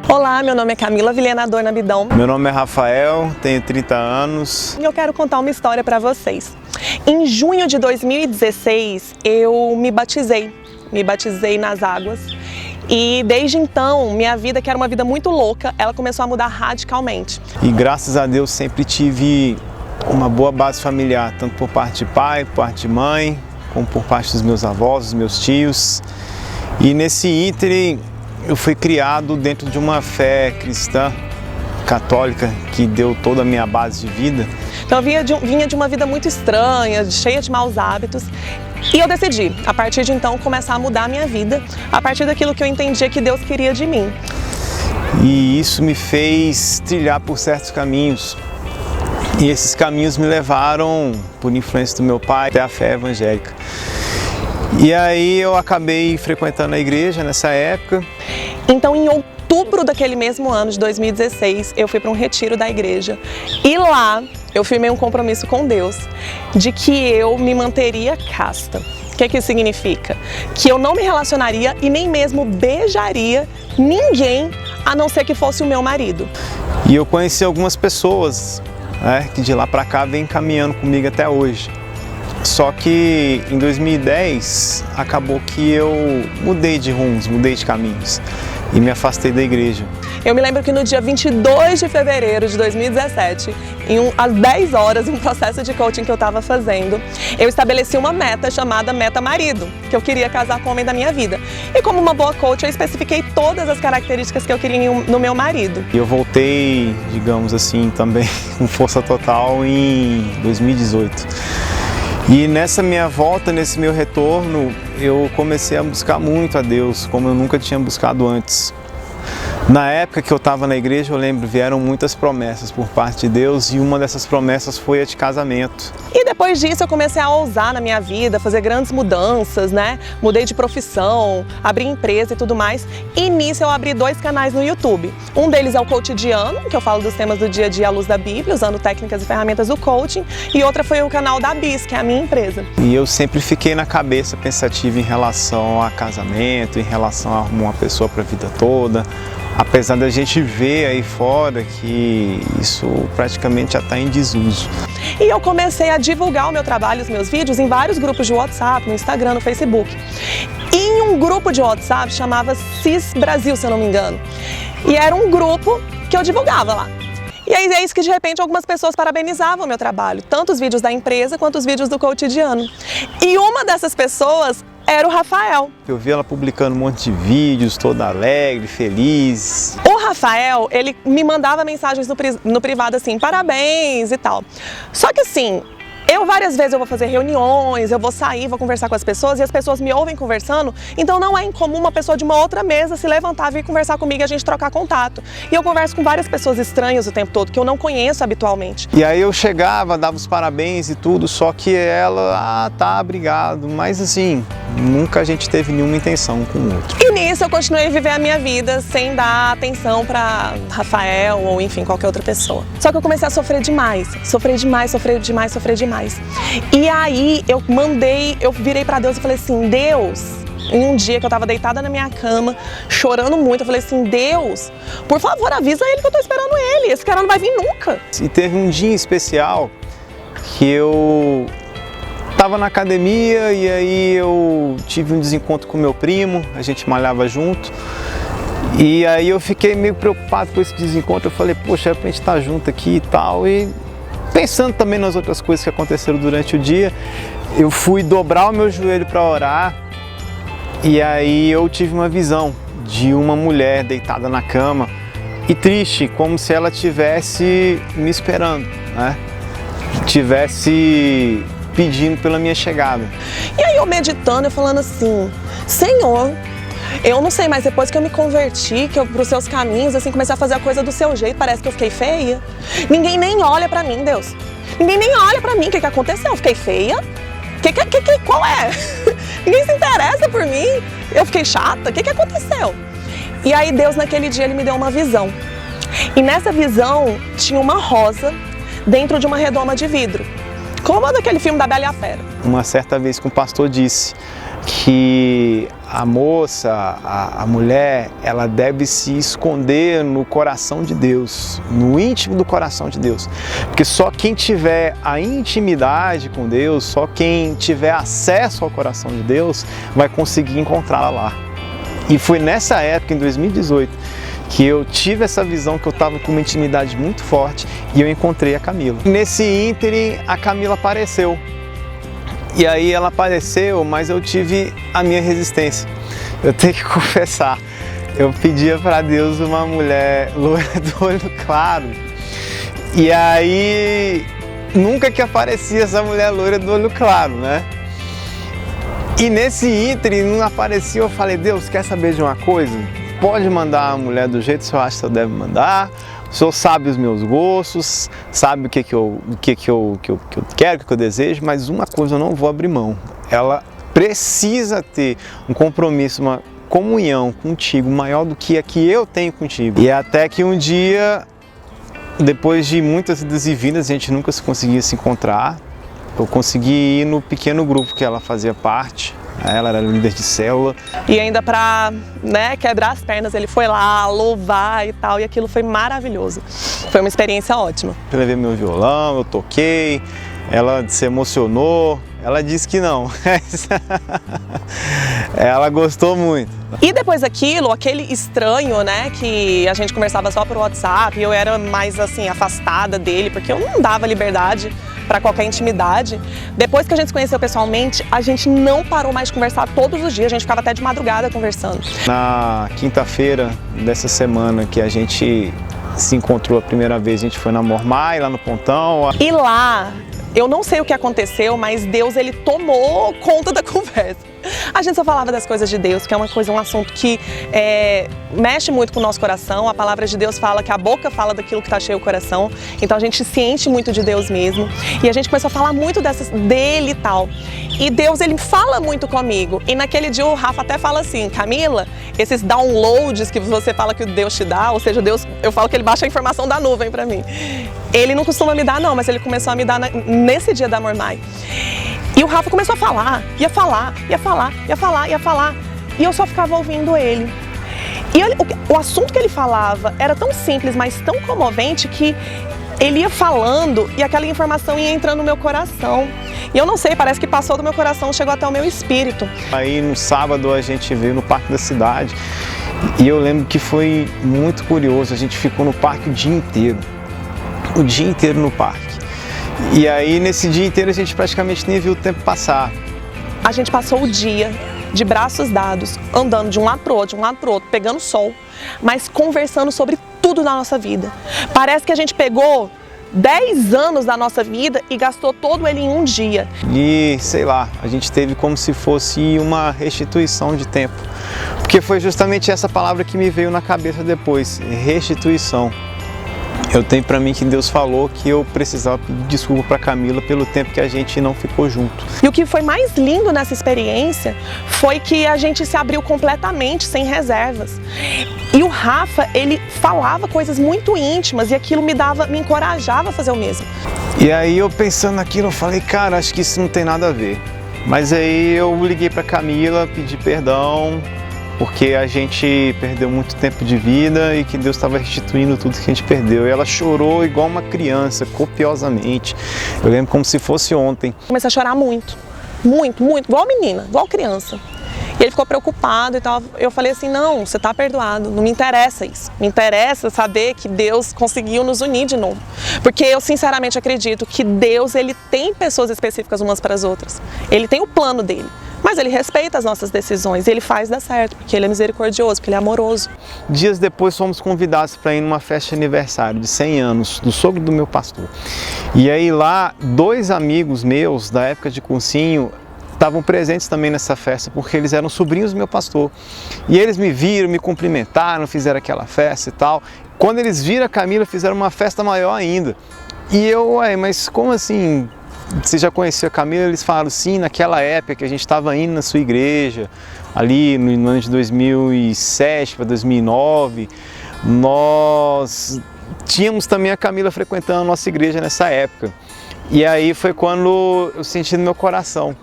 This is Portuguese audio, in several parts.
Olá, meu nome é Camila Vilhena Dornabidão. Meu nome é Rafael, tenho 30 anos. E eu quero contar uma história para vocês. Em junho de 2016, eu me batizei nas águas. E desde então, minha vida, que era uma vida muito louca, ela começou a mudar radicalmente. E graças a Deus sempre tive uma boa base familiar, tanto por parte de pai, por parte de mãe, como por parte dos meus avós, dos meus tios. E nesse ínterim, eu fui criado dentro de uma fé cristã, católica, que deu toda a minha base de vida. Então eu vinha de uma vida muito estranha, cheia de maus hábitos. E eu decidi, a partir de então, começar a mudar a minha vida, a partir daquilo que eu entendia que Deus queria de mim. E isso me fez trilhar por certos caminhos. E esses caminhos me levaram, por influência do meu pai, até a fé evangélica. E aí eu acabei frequentando a igreja nessa época. Então, em outubro daquele mesmo ano, de 2016, eu fui para um retiro da igreja. E lá, eu firmei um compromisso com Deus de que eu me manteria casta. O que isso significa? Que eu não me relacionaria e nem mesmo beijaria ninguém, a não ser que fosse o meu marido. E eu conheci algumas pessoas, que de lá para cá vêm caminhando comigo até hoje. Só que em 2010 acabou que eu mudei de rumos, mudei de caminhos e me afastei da igreja. Eu me lembro que no dia 22 de fevereiro de 2017, às 10 horas, em um processo de coaching que eu estava fazendo, eu estabeleci uma meta chamada Meta Marido, que eu queria casar com o homem da minha vida. E como uma boa coach, eu especifiquei todas as características que eu queria no meu marido. E eu voltei, digamos assim, também com força total em 2018. E nessa minha volta, nesse meu retorno, eu comecei a buscar muito a Deus, como eu nunca tinha buscado antes. Na época que eu estava na igreja, eu lembro, vieram muitas promessas por parte de Deus e uma dessas promessas foi a de casamento. E depois disso eu comecei a ousar na minha vida, fazer grandes mudanças, Mudei de profissão, abri empresa e tudo mais. E nisso eu abri 2 canais no YouTube. Um deles é o Cotidiano, que eu falo dos temas do dia a dia à luz da Bíblia, usando técnicas e ferramentas do coaching. E outra foi o canal da Bis, que é a minha empresa. E eu sempre fiquei na cabeça pensativa em relação a casamento, em relação a arrumar uma pessoa para a vida toda. Apesar da gente ver aí fora que isso praticamente já está em desuso. E eu comecei a divulgar o meu trabalho, os meus vídeos, em vários grupos de WhatsApp, no Instagram, no Facebook. E em um grupo de WhatsApp chamava CIS Brasil, se eu não me engano. E era um grupo que eu divulgava lá. E aí é isso que de repente algumas pessoas parabenizavam o meu trabalho, tanto os vídeos da empresa quanto os vídeos do cotidiano. E uma dessas pessoas era o Rafael. Eu vi ela publicando um monte de vídeos, toda alegre, feliz. O Rafael, ele me mandava mensagens no privado assim, parabéns e tal. Só que assim, várias vezes eu vou fazer reuniões, eu vou sair, vou conversar com as pessoas e as pessoas me ouvem conversando, então não é incomum uma pessoa de uma outra mesa se levantar, vir conversar comigo e a gente trocar contato. E eu converso com várias pessoas estranhas o tempo todo, que eu não conheço habitualmente. E aí eu chegava, dava os parabéns e tudo, só que ela, tá, obrigado, mas assim, nunca a gente teve nenhuma intenção com o outro. E nisso eu continuei a viver a minha vida sem dar atenção pra Rafael ou enfim, qualquer outra pessoa. Só que eu comecei a sofrer demais. E aí eu virei pra Deus e falei assim, Deus, em um dia que eu tava deitada na minha cama, chorando muito, eu falei assim, Deus, por favor, avisa ele que eu tô esperando ele, esse cara não vai vir nunca. E teve um dia especial que eu tava na academia e aí eu tive um desencontro com meu primo, a gente malhava junto. E aí eu fiquei meio preocupado com esse desencontro, eu falei, poxa, é pra gente estar junto aqui e tal. E pensando também nas outras coisas que aconteceram durante o dia, eu fui dobrar o meu joelho para orar e aí eu tive uma visão de uma mulher deitada na cama e triste, como se ela estivesse me esperando, Tivesse pedindo pela minha chegada. E aí eu meditando, eu falando assim, Senhor, eu não sei, mas depois que eu me converti, que eu pros seus caminhos, assim, comecei a fazer a coisa do seu jeito, parece que eu fiquei feia. Ninguém nem olha pra mim, Deus. Ninguém nem olha pra mim. O que aconteceu? Eu fiquei feia? Qual é? Ninguém se interessa por mim? Eu fiquei chata? O que aconteceu? E aí Deus, naquele dia, Ele me deu uma visão. E nessa visão tinha uma rosa dentro de uma redoma de vidro. como daquele filme da Bela e a Fera. Uma certa vez que um pastor disse que a moça, a mulher, ela deve se esconder no coração de Deus, no íntimo do coração de Deus. Porque só quem tiver a intimidade com Deus, só quem tiver acesso ao coração de Deus, vai conseguir encontrá-la lá. E foi nessa época, em 2018, que eu tive essa visão que eu estava com uma intimidade muito forte e eu encontrei a Camila. Nesse ínterim, a Camila apareceu. E aí ela apareceu, mas eu tive a minha resistência. Eu tenho que confessar, eu pedia para Deus uma mulher loira do olho claro. E aí, nunca que aparecia essa mulher loira do olho claro, né? E nesse ínterim não aparecia, eu falei, Deus, quer saber de uma coisa? Pode mandar a mulher do jeito que o senhor acha que eu devo mandar. O senhor sabe os meus gostos, sabe o que eu quero, o que eu desejo, mas uma coisa eu não vou abrir mão. Ela precisa ter um compromisso, uma comunhão contigo maior do que a que eu tenho contigo. E até que um dia, depois de muitas idas e vindas, a gente nunca conseguia se encontrar. Eu consegui ir no pequeno grupo que ela fazia parte. Ela era líder de célula. E ainda para, né, quebrar as pernas, ele foi lá louvar e tal, e aquilo foi maravilhoso. Foi uma experiência ótima. Eu levei meu violão, eu toquei, ela se emocionou, ela disse que não. Ela gostou muito. E depois daquilo, aquele estranho, né, que a gente conversava só por WhatsApp, eu era mais assim, afastada dele, porque eu não dava liberdade para qualquer intimidade. Depois que a gente se conheceu pessoalmente, a gente não parou mais de conversar todos os dias, a gente ficava até de madrugada conversando. Na quinta-feira dessa semana que a gente se encontrou a primeira vez, a gente foi na Mormai, lá no Pontão. E lá, eu não sei o que aconteceu, mas Deus, ele tomou conta da conversa. A gente só falava das coisas de Deus, que é um assunto que mexe muito com o nosso coração. A palavra de Deus fala que a boca fala daquilo que está cheio o coração. Então a gente se enche muito de Deus mesmo. E a gente começou a falar muito dele e tal. E Deus, ele fala muito comigo. E naquele dia o Rafa até fala assim, Camila, esses downloads que você fala que Deus te dá, ou seja, Deus, eu falo que ele baixa a informação da nuvem para mim. Ele não costuma me dar não, mas ele começou a me dar nesse dia da Mormai. E o Rafa começou a falar, ia falar. E eu só ficava ouvindo ele. E o assunto que ele falava era tão simples, mas tão comovente que ele ia falando e aquela informação ia entrando no meu coração. E eu não sei, parece que passou do meu coração, chegou até o meu espírito. Aí no sábado a gente veio no Parque da Cidade e eu lembro que foi muito curioso, a gente ficou no parque o dia inteiro no parque. E aí nesse dia inteiro a gente praticamente nem viu o tempo passar. A gente passou o dia de braços dados, andando de um lado para o outro, pegando sol, mas conversando sobre tudo na nossa vida. Parece que a gente pegou 10 anos da nossa vida e gastou todo ele em um dia. E sei lá, a gente teve como se fosse uma restituição de tempo. Porque foi justamente essa palavra que me veio na cabeça depois, restituição. Eu tenho para mim que Deus falou que eu precisava pedir desculpa para Camila pelo tempo que a gente não ficou junto. E o que foi mais lindo nessa experiência foi que a gente se abriu completamente, sem reservas. E o Rafa, ele falava coisas muito íntimas e aquilo me encorajava a fazer o mesmo. E aí eu pensando naquilo, eu falei, cara, acho que isso não tem nada a ver. Mas aí eu liguei para Camila, pedi perdão, porque a gente perdeu muito tempo de vida e que Deus estava restituindo tudo que a gente perdeu. E ela chorou igual uma criança, copiosamente. Eu lembro como se fosse ontem. Comecei a chorar muito, igual menina, igual criança. E ele ficou preocupado e tal. Eu falei assim, não, você está perdoado, não me interessa isso. Me interessa saber que Deus conseguiu nos unir de novo. Porque eu sinceramente acredito que Deus, ele tem pessoas específicas umas para as outras. Ele tem o plano dele. Mas ele respeita as nossas decisões e ele faz dar certo, porque ele é misericordioso, porque ele é amoroso. Dias depois fomos convidados para ir numa festa de aniversário de 100 anos do sogro do meu pastor. E aí lá, 2 amigos meus da época de cursinho estavam presentes também nessa festa, porque eles eram sobrinhos do meu pastor. E eles me viram, me cumprimentaram, fizeram aquela festa e tal. Quando eles viram a Camila, fizeram uma festa maior ainda. E eu, mas como assim? Você já conheceu a Camila? Eles falaram, sim, naquela época que a gente estava indo na sua igreja, ali no ano de 2007 para 2009, nós tínhamos também a Camila frequentando a nossa igreja nessa época. E aí foi quando eu senti no meu coração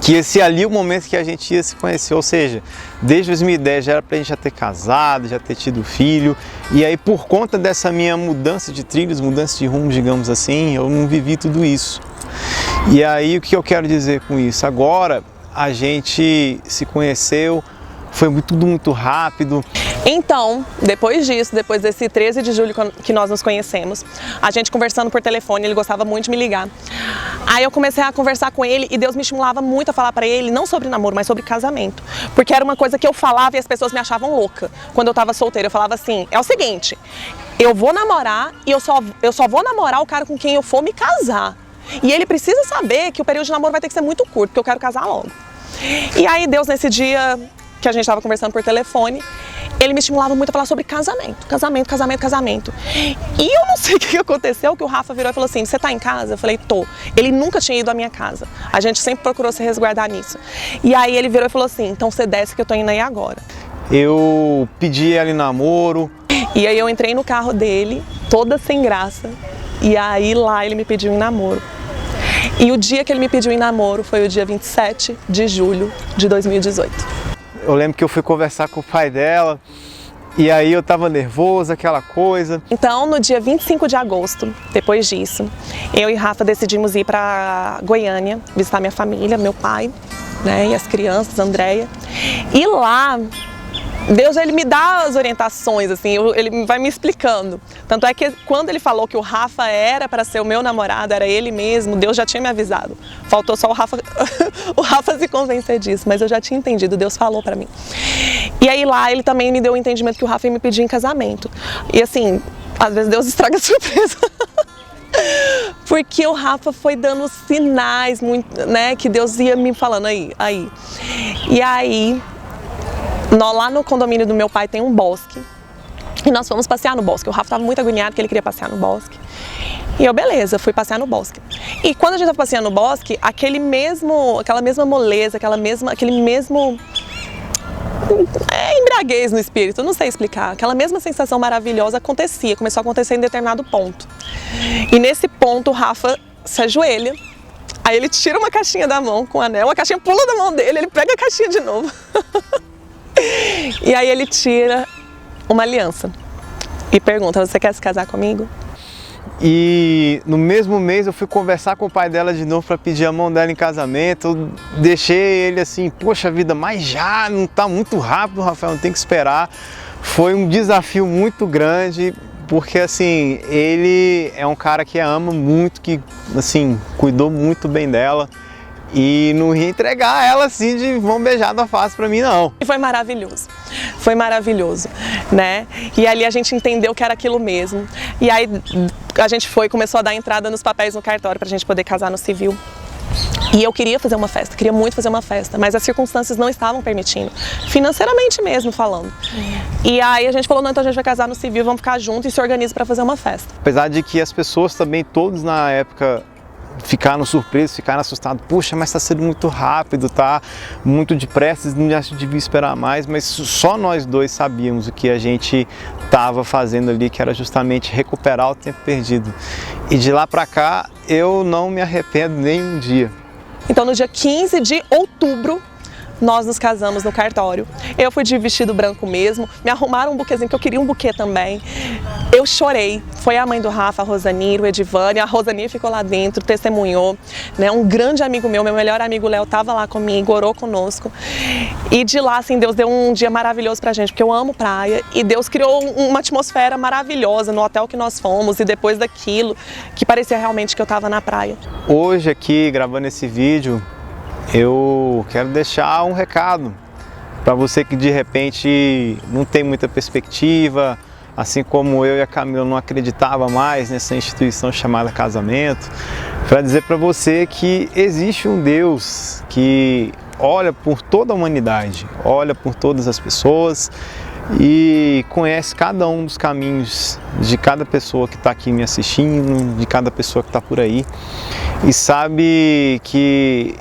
que esse ali é o momento que a gente ia se conhecer, ou seja, desde 2010 já era pra gente já ter casado, já ter tido filho, e aí por conta dessa minha mudança de trilhos, mudança de rumo, digamos assim, eu não vivi tudo isso. E aí o que eu quero dizer com isso? Agora a gente se conheceu, foi tudo muito rápido. Então, depois disso, depois desse 13 de julho que nós nos conhecemos, a gente conversando por telefone, ele gostava muito de me ligar. Aí eu comecei a conversar com ele e Deus me estimulava muito a falar pra ele, não sobre namoro, mas sobre casamento. Porque era uma coisa que eu falava e as pessoas me achavam louca. Quando eu tava solteira, eu falava assim, é o seguinte, eu vou namorar e eu só vou namorar o cara com quem eu for me casar. E ele precisa saber que o período de namoro vai ter que ser muito curto, porque eu quero casar logo. E aí Deus, nesse dia que a gente estava conversando por telefone, ele me estimulava muito a falar sobre casamento, casamento, casamento, casamento. E eu não sei o que aconteceu, que o Rafa virou e falou assim, você tá em casa? Eu falei, tô. Ele nunca tinha ido à minha casa. A gente sempre procurou se resguardar nisso. E aí ele virou e falou assim, então você desce que eu tô indo aí agora. Eu pedi ela em namoro. E aí eu entrei no carro dele, toda sem graça. E aí lá ele me pediu em namoro. E o dia que ele me pediu em namoro foi o dia 27 de julho de 2018. Eu lembro que eu fui conversar com o pai dela e aí eu tava nervoso, aquela coisa. Então, no dia 25 de agosto, depois disso, eu e Rafa decidimos ir para Goiânia, visitar minha família, meu pai, né, e as crianças, Andréia. E lá, Deus, ele me dá as orientações, assim, ele vai me explicando. Tanto é que quando ele falou que o Rafa era para ser o meu namorado, era ele mesmo, Deus já tinha me avisado. Faltou só o Rafa, o Rafa se convencer disso, mas eu já tinha entendido, Deus falou para mim. E aí lá ele também me deu o entendimento que o Rafa ia me pedir em casamento. E assim, às vezes Deus estraga a surpresa. Porque o Rafa foi dando sinais, muito, né, que Deus ia me falando aí. E aí, lá no condomínio do meu pai tem um bosque. E nós fomos passear no bosque. O Rafa estava muito agoniado porque ele queria passear no bosque. E eu, beleza, fui passear no bosque. E quando a gente estava passeando no bosque, aquela mesma moleza, aquele mesmo embriaguez no espírito, não sei explicar. Aquela mesma sensação maravilhosa começou a acontecer em determinado ponto. E nesse ponto o Rafa se ajoelha. Aí ele tira uma caixinha da mão com o anel, a caixinha pula da mão dele, ele pega a caixinha de novo. E aí ele tira uma aliança e pergunta, você quer se casar comigo? E no mesmo mês eu fui conversar com o pai dela de novo para pedir a mão dela em casamento. Eu deixei ele assim, poxa vida, mas já não tá muito rápido, Rafael, não tem que esperar. Foi um desafio muito grande, porque assim, ele é um cara que a ama muito, que assim, cuidou muito bem dela. E não ia entregar ela assim de mão beijada fácil pra mim, não. E foi maravilhoso, né? E ali a gente entendeu que era aquilo mesmo. E aí a gente começou a dar entrada nos papéis no cartório pra gente poder casar no civil. E eu queria fazer uma festa, queria muito fazer uma festa, mas as circunstâncias não estavam permitindo, financeiramente mesmo falando. E aí a gente falou, não, então a gente vai casar no civil, vamos ficar juntos e se organiza pra fazer uma festa. Apesar de que as pessoas também, todos na época, ficaram surpresos, ficaram assustados. Puxa, mas está sendo muito rápido, tá muito depressa, não acho que devia esperar mais, mas só nós dois sabíamos o que a gente estava fazendo ali, que era justamente recuperar o tempo perdido. E de lá para cá, eu não me arrependo nem um dia. Então, no dia 15 de outubro, nós nos casamos no cartório. Eu fui de vestido branco mesmo, me arrumaram um buquezinho, porque eu queria um buquê também. Eu chorei, foi a mãe do Rafa, a Rosanir, o Edivane, a Rosanir ficou lá dentro, testemunhou, né? Um grande amigo meu melhor amigo Léo, estava lá comigo, orou conosco. E de lá, assim, Deus deu um dia maravilhoso pra gente, porque eu amo praia, e Deus criou uma atmosfera maravilhosa no hotel que nós fomos, e depois daquilo, que parecia realmente que eu estava na praia. Hoje aqui, gravando esse vídeo, eu quero deixar um recado para você que de repente não tem muita perspectiva, assim como eu e a Camila não acreditava mais nessa instituição chamada casamento, para dizer para você que existe um Deus que olha por toda a humanidade, olha por todas as pessoas e conhece cada um dos caminhos de cada pessoa que está aqui me assistindo, de cada pessoa que está por aí, e sabe que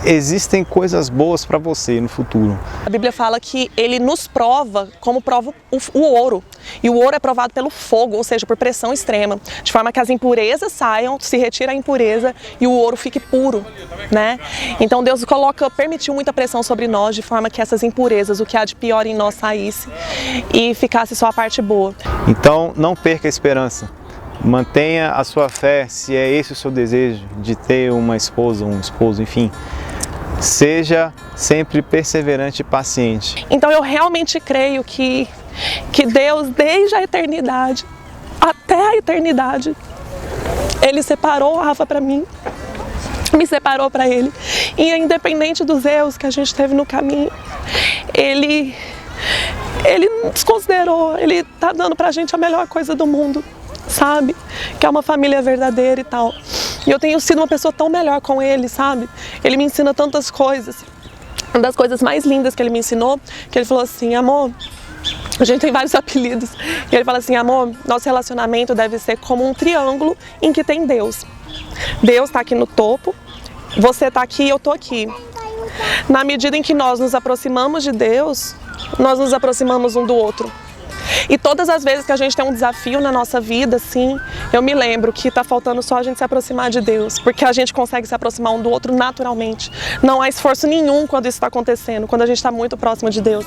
existem coisas boas para você no futuro. A Bíblia fala que ele nos prova como prova o ouro. E o ouro é provado pelo fogo, ou seja, por pressão extrema, de forma que as impurezas saiam, se retira a impureza e o ouro fique puro, né? Então Deus permitiu muita pressão sobre nós, de forma que essas impurezas, o que há de pior em nós saísse e ficasse só a parte boa. Então não perca a esperança. Mantenha a sua fé, se é esse o seu desejo de ter uma esposa, um esposo, enfim. Seja sempre perseverante e paciente. Então eu realmente creio que Deus, desde a eternidade até a eternidade, Ele separou a Rafa para mim, me separou para Ele. E independente dos erros que a gente teve no caminho, Ele nos considerou, Ele tá dando pra gente a melhor coisa do mundo, sabe? Que é uma família verdadeira e tal. E eu tenho sido uma pessoa tão melhor com Ele, sabe? Ele me ensina tantas coisas. Uma das coisas mais lindas que Ele me ensinou, que Ele falou assim: amor, a gente tem vários apelidos. E Ele fala assim: amor, nosso relacionamento deve ser como um triângulo em que tem Deus. Deus tá aqui no topo, você tá aqui e eu tô aqui. Na medida em que nós nos aproximamos de Deus, nós nos aproximamos um do outro. E todas as vezes que a gente tem um desafio na nossa vida, assim, eu me lembro que tá faltando só a gente se aproximar de Deus, porque a gente consegue se aproximar um do outro naturalmente. Não há esforço nenhum quando isso está acontecendo, quando a gente está muito próximo de Deus.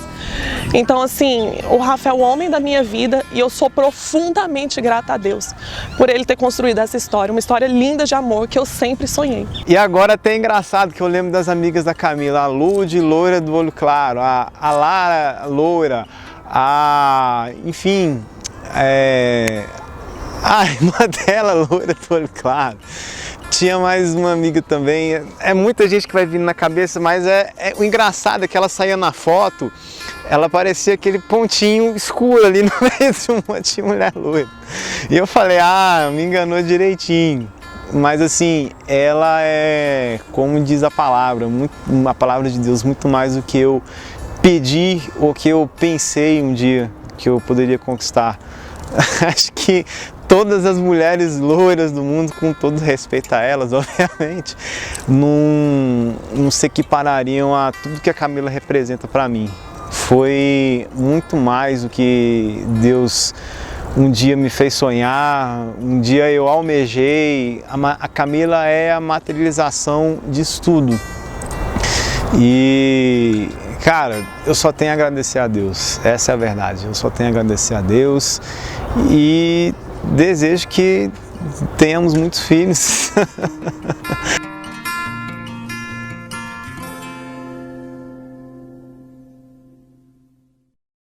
Então, assim, o Rafa é o homem da minha vida e eu sou profundamente grata a Deus por Ele ter construído essa história, uma história linda de amor que eu sempre sonhei. E agora até é engraçado que eu lembro das amigas da Camila, a Lud, loira do olho claro, a Lara, loira, enfim, a irmã dela, loira do olho claro. Tinha mais uma amiga também. É muita gente que vai vindo na cabeça, mas o engraçado é que ela saía na foto, ela parecia aquele pontinho escuro ali no meio de um monte de mulher loira. E eu falei, me enganou direitinho. Mas assim, ela é, como diz a palavra de Deus, muito mais do que eu pedi ou que eu pensei um dia que eu poderia conquistar. Acho que todas as mulheres loiras do mundo, com todo respeito a elas, obviamente, não se equiparariam a tudo que a Camila representa para mim. Foi muito mais do que Deus um dia me fez sonhar, um dia eu almejei. A Camila é a materialização disso tudo. E cara, eu só tenho a agradecer a Deus, essa é a verdade, eu só tenho a agradecer a Deus e desejo que tenhamos muitos filhos.